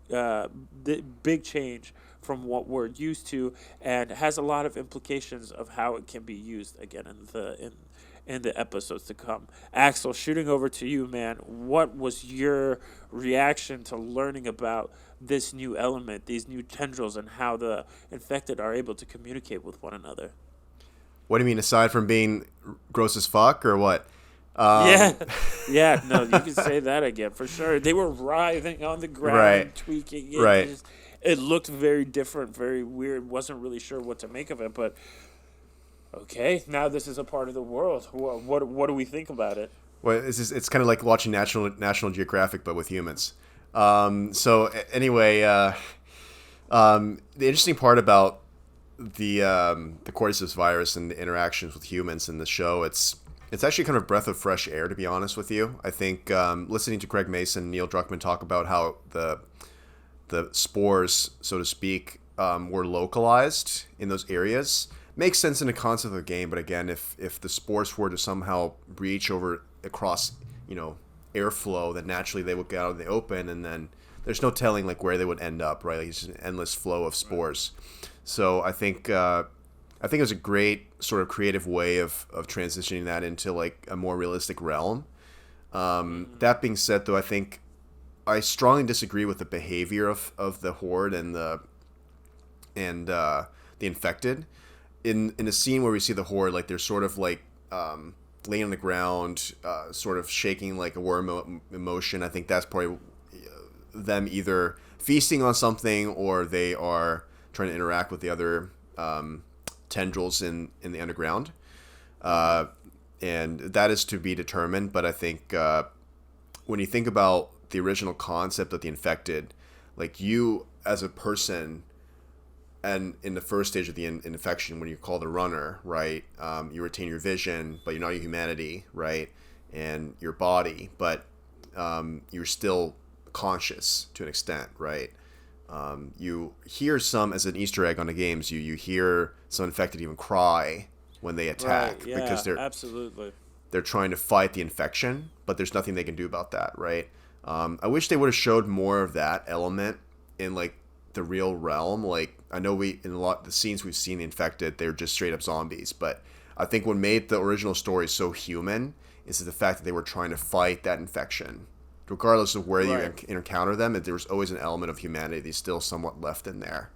big change from what we're used to, and has a lot of implications of how it can be used again in the episodes to come. Axel, shooting over to you, man. What was your reaction to learning about this new element, these new tendrils, and how the infected are able to communicate with one another? What do you mean, aside from being gross as fuck, or what? Yeah, yeah, no, you can say that again for sure. They were writhing on the ground, Right. tweaking it. Right. It looked very different, very weird. Wasn't really sure what to make of it, but okay, now this is a part of the world. What do we think about it? Well, it's kind of like watching National Geographic, but with humans. Anyway, the interesting part about the cordyceps virus and the interactions with humans in the show, it's actually kind of a breath of fresh air, to be honest with you. I think listening to Craig Mason, Neil Druckmann talk about how the spores, so to speak, were localized in those areas makes sense in the concept of the game. But again, if the spores were to somehow breach across airflow, then naturally they would get out in the open, and then there's no telling like where they would end up, right? Like it's just an endless flow of spores. So I think it was a great sort of creative way of transitioning that into like a more realistic realm. That being said, though, I think I strongly disagree with the behavior of the horde and the infected. In a scene where we see the horde, like they're sort of like laying on the ground, sort of shaking like a worm emotion. I think that's probably them either feasting on something, or they are trying to interact with the other tendrils in the underground. And that is to be determined. But I think when you think about the original concept of the infected, like you as a person, and in the first stage of the infection, when you're called a runner, right, you retain your vision, but you're not your humanity, right, and your body. But you're still conscious to an extent, right? You hear some, as an Easter egg on the games, you hear some infected even cry when they Right. attack because Yeah. Absolutely. they're trying to fight the infection, but there's nothing they can do about that, right? I wish they would have showed more of that element in like the real realm. Like I know we in a lot of the scenes we've seen the infected, they're just straight up zombies, but I think what made the original story so human is the fact that they were trying to fight that infection. Regardless of where you Right. encounter them, there was always an element of humanity that's still somewhat left in there.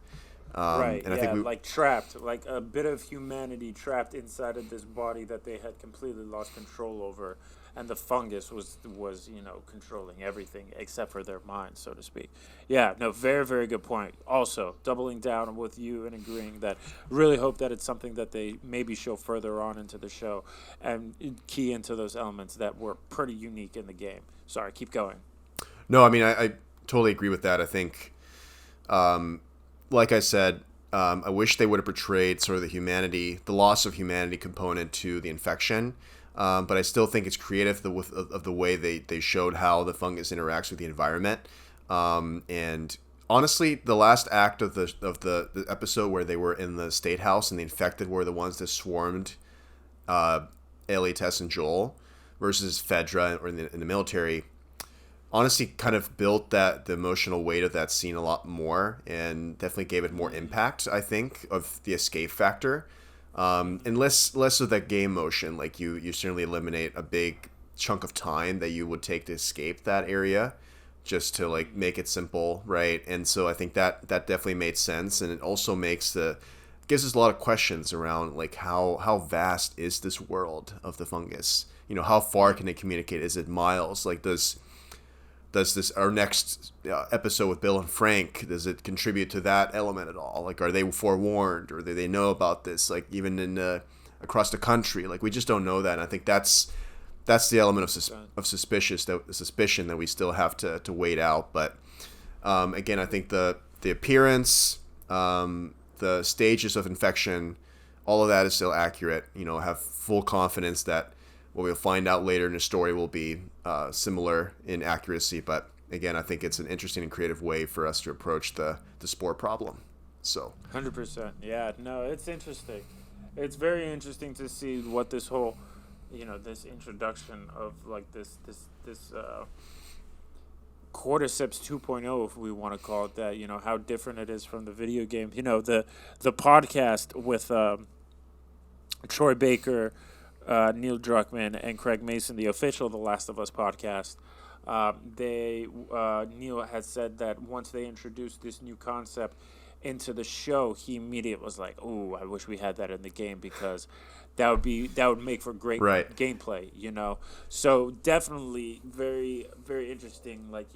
Right, And I think yeah, we, like trapped, like a bit of humanity trapped inside of this body that they had completely lost control over, and the fungus was controlling everything except for their minds, so to speak. Yeah, no, very very good point. Also, doubling down with you and agreeing that really hope that it's something that they maybe show further on into the show and key into those elements that were pretty unique in the game. Sorry, keep going. no, I mean, I totally agree with that. I think, like I said, I wish they would have portrayed sort of the humanity, the loss of humanity component to the infection. But I still think it's creative of the way they showed how the fungus interacts with the environment. And honestly, the last act of the episode where they were in the state house and the infected were the ones that swarmed uh, Ellie, Tess, and Joel versus Fedra or in the military, honestly kind of built the emotional weight of that scene a lot more and definitely gave it more impact, I think, of the escape factor. And less of that game motion. Like you certainly eliminate a big chunk of time that you would take to escape that area just to like make it simple, right? And so I think that definitely made sense, and it also gives us a lot of questions around like how vast is this world of the fungus? How far can they communicate? Is it miles? Like does this our next episode with Bill and Frank, does it contribute to that element at all? Like, are they forewarned, or do they know about this? Like, even in across the country, like we just don't know that. And I think that's the element of suspicion that we still have to wait out. But again, I think the appearance, the stages of infection, all of that is still accurate. Have full confidence that what we'll find out later in the story will be similar in accuracy. But again, I think it's an interesting and creative way for us to approach the spore problem. So 100%. Yeah, no, it's interesting. It's very interesting to see what this whole, this introduction of like this cordyceps 2.0, if we want to call it that, how different it is from the video game. The podcast with Troy Baker, Neil Druckmann, and Craig Mason, the official The Last of Us podcast. Neil had said that once they introduced this new concept into the show, he immediately was like, "Oh, I wish we had that in the game because that would make for great right. gameplay." So definitely very very interesting. Like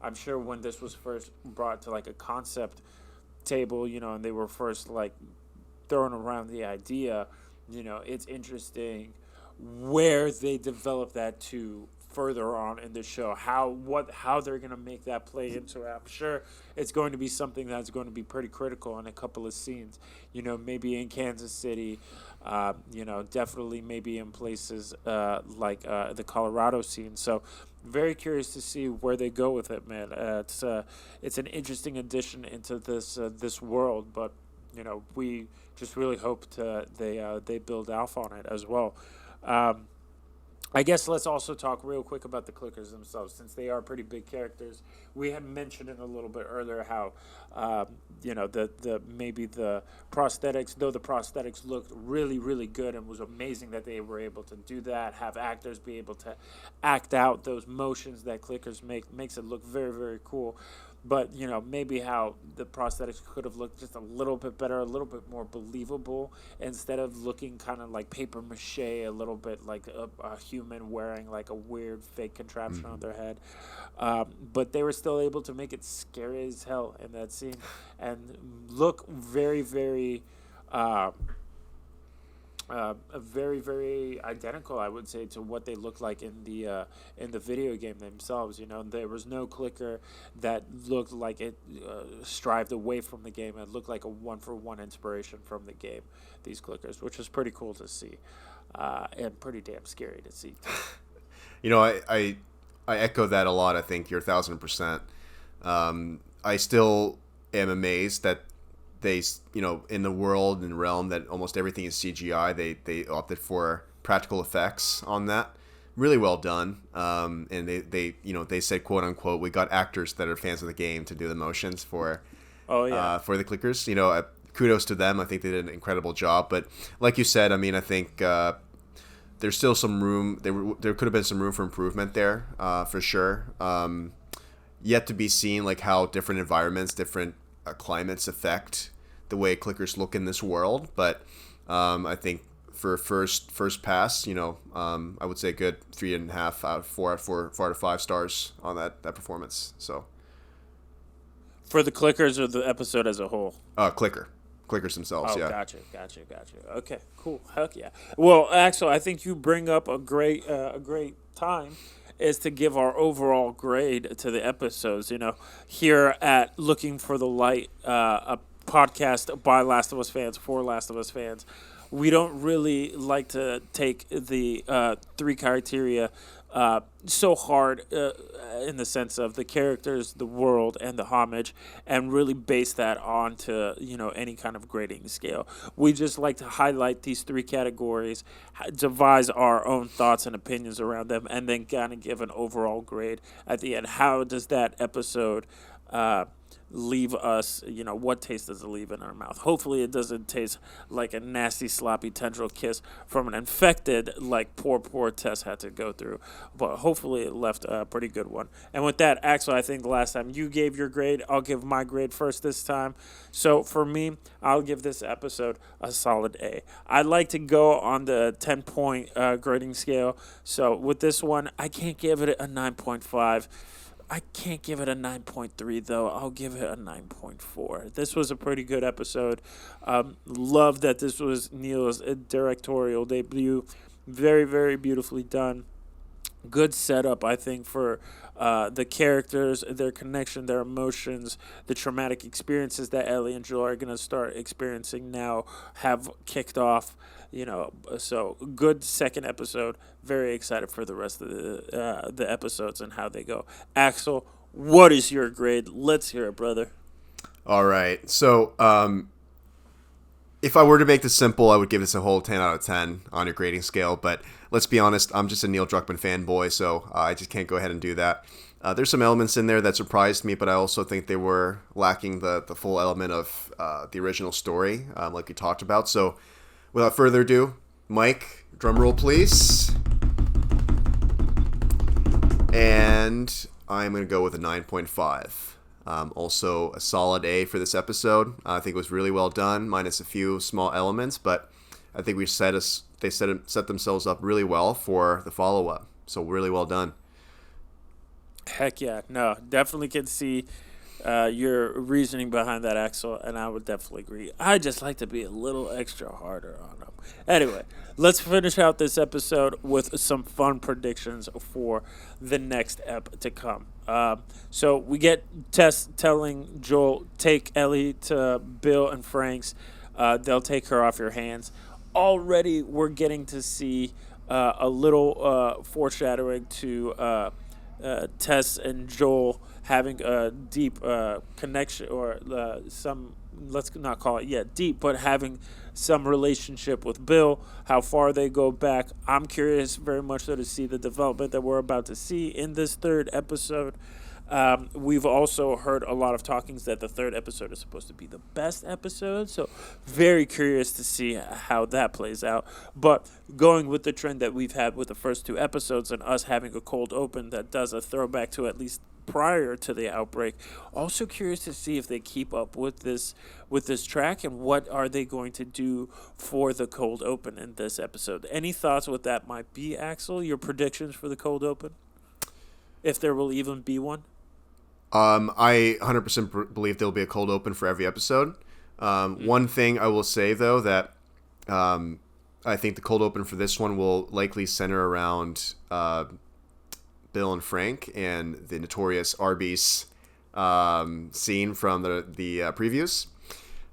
I'm sure when this was first brought to like a concept table, and they were first like throwing around the idea, it's interesting where they develop that to further on in the show, how they're going to make that play into it. I'm sure it's going to be something that's going to be pretty critical in a couple of scenes, maybe in Kansas City, definitely maybe in places like the Colorado scene. So very curious to see where they go with it, man. It's an interesting addition into this world, but we just really hope they build alpha on it as well. I guess let's also talk real quick about the clickers themselves, since they are pretty big characters. We had mentioned it a little bit earlier how, the maybe the prosthetics, though the prosthetics looked really really good and was amazing that they were able to do that, have actors be able to act out those motions that clickers makes it look very very cool. But maybe how the prosthetics could have looked just a little bit better, a little bit more believable, instead of looking kind of like paper mache, a little bit like a human wearing like a weird fake contraption on their head. But they were still able to make it scary as hell in that scene and look very very very very identical, I would say, to what they look like in the video game themselves. There was no clicker that looked like it strived away from the game. It looked like a one-for-one inspiration from the game, these clickers, which was pretty cool to see, and pretty damn scary to see too. I I echo that a lot. I think you're 1,000%. I still am amazed that they, in the world and realm that almost everything is CGI, they opted for practical effects on that. Really well done. And they said, quote unquote, we got actors that are fans of the game to do the motions Oh yeah. for the clickers. Kudos to them. I think they did an incredible job. But like you said, I mean, I think there's still some room. There could have been some room for improvement there, for sure. Yet to be seen, like how different environments, different climates affect the way clickers look in this world. But I think for first pass, I would say a good 3.5 out of 4 out of 5 stars on that performance. So For the clickers or the episode as a whole? Clickers themselves. Oh, Yeah. gotcha. Okay, cool. Heck yeah. Well, Axel, I think you bring up a great time is to give our overall grade to the episodes. Here at Looking for the Light, a podcast by Last of Us fans for Last of Us fans, we don't really like to take the 3 criteria so hard in the sense of the characters, the world, and the homage, and really base that onto any kind of grading scale. We just like to highlight these 3 categories, devise our own thoughts and opinions around them, and then kind of give an overall grade at the end. How does that episode leave us, what taste does it leave in our mouth? Hopefully it doesn't taste like a nasty, sloppy tendril kiss from an infected, like poor Tess had to go through. But hopefully it left a pretty good one. And with that, Axel, I think the last time you gave your grade, I'll give my grade first this time. So for me, I'll give this episode a solid A. I'd like to go on the 10-point grading scale. So with this one, I can't give it a 9.5. I can't give it a 9.3, though. I'll give it a 9.4. This was a pretty good episode. Love that this was Neil's directorial debut. Very, very beautifully done. Good setup, I think, for the characters, their connection, their emotions, the traumatic experiences that Ellie and Joel are going to start experiencing now have kicked off. So good second episode. Very excited for the rest of the episodes and how they go. Axel, what is your grade? Let's hear it, brother. All right. So if I were to make this simple, I would give this a whole 10 out of 10 on your grading scale. But let's be honest, I'm just a Neil Druckmann fanboy, so I just can't go ahead and do that. There's some elements in there that surprised me, but I also think they were lacking the full element of the original story, like we talked about. So without further ado, Mike, drum roll, please. And I'm going to go with a 9.5. Also a solid A for this episode. I think it was really well done, minus a few small elements, but I think they set themselves up really well for the follow-up. So really well done. Heck yeah. No, definitely can see your reasoning behind that, Axel, and I would definitely agree. I just like to be a little extra harder on them. Anyway, let's finish out this episode with some fun predictions for the next ep to come. So we get Tess telling Joel, take Ellie to Bill and Frank's. They'll take her off your hands. Already we're getting to see a little foreshadowing to Tess and Joel having a deep connection, or some, let's not call it deep, but having some relationship with Bill, how far they go back. I'm curious very much so to see the development that we're about to see in this 3rd episode. We've also heard a lot of talkings that the 3rd episode is supposed to be the best episode, so very curious to see how that plays out. But going with the trend that we've had with the first 2 episodes and us having a cold open that does a throwback to at least prior to the outbreak, also curious to see if they keep up with this track and what are they going to do for the cold open in this episode. Any thoughts what that might be, Axel? Your predictions for the cold open, if there will even be one? I 100% believe there'll be a cold open for every episode. One thing I will say, though, that I think the cold open for this one will likely center around Bill and Frank and the notorious Arby's scene from the previews.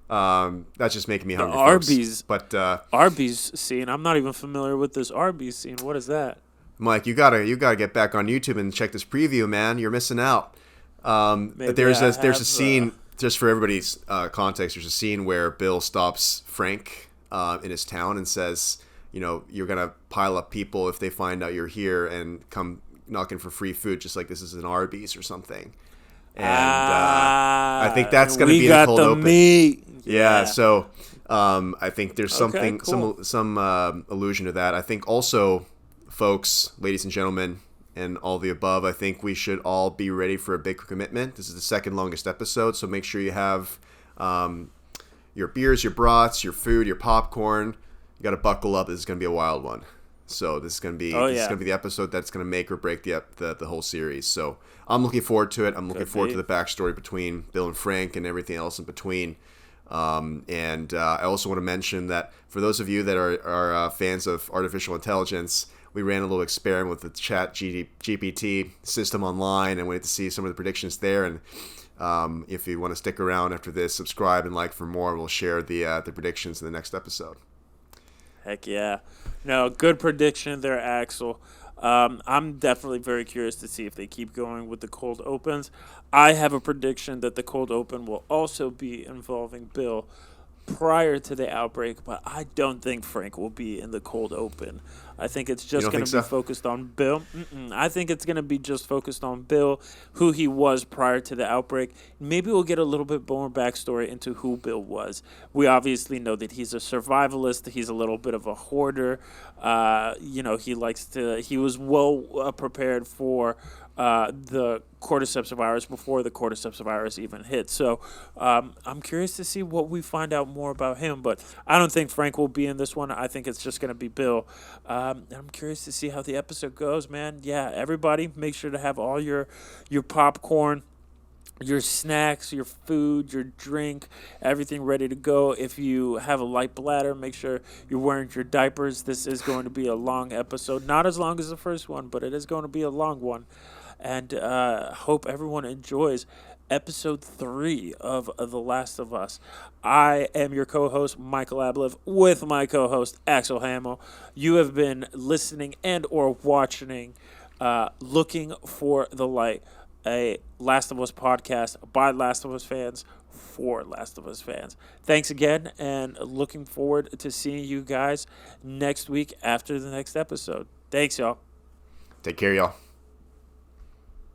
That's just making me hungry. Arby's, but Arby's scene. I'm not even familiar with this Arby's scene. What is that? Mike, you gotta get back on YouTube and check this preview, man. You're missing out. There's a scene, just for everybody's context. There's a scene where Bill stops Frank in his town and says, you're gonna pile up people if they find out you're here and come knocking for free food, just like this is an Arby's or something. And I think that's gonna be the cold open. Meat. Yeah. So I think there's something, cool. some allusion to that. I think also, folks, ladies and gentlemen, and all the above, I think we should all be ready for a big commitment. This is the second longest episode, so make sure you have your beers, your brats, your food, your popcorn. You got to buckle up. This is going to be a wild one. So this is going to be is going to be the episode that's going to make or break the whole series. So I'm looking forward to it. I'm looking forward to the backstory between Bill and Frank and everything else in between. And I also want to mention that for those of you that are fans of artificial intelligence, we ran a little experiment with the Chat GPT system online and went to see some of the predictions there. And if you want to stick around after this, subscribe and like for more. We'll share the predictions in the next episode. Heck yeah. No, good prediction there, Axel. I'm definitely very curious to see if they keep going with the cold opens. I have a prediction that the cold open will also be involving Bill prior to the outbreak, but I don't think Frank will be in the cold open. I think it's just going to be focused on Bill. I think it's going to be just focused on Bill, who he was prior to the outbreak. Maybe we'll get a little bit more backstory into who Bill was. We obviously know that he's a survivalist. He's a little bit of a hoarder. He was well prepared for the cordyceps virus before the cordyceps virus even hit. So I'm curious to see what we find out more about him, but I don't think Frank will be in this one. I think it's just going to be Bill. I'm curious to see how the episode goes, man. Yeah, everybody make sure to have all your popcorn, your snacks, your food, your drink, everything ready to go. If you have a light bladder, make sure you're wearing your diapers. This is going to be a long episode. Not as long as the first one, but it is going to be a long one. And hope everyone enjoys episode 3 of The Last of Us. I am your co-host, Michael Ablev, with my co-host, Axel Hamill. You have been listening and or watching Looking for the Light, a Last of Us podcast by Last of Us fans for Last of Us fans. Thanks again, and looking forward to seeing you guys next week after the next episode. Thanks, y'all. Take care, y'all.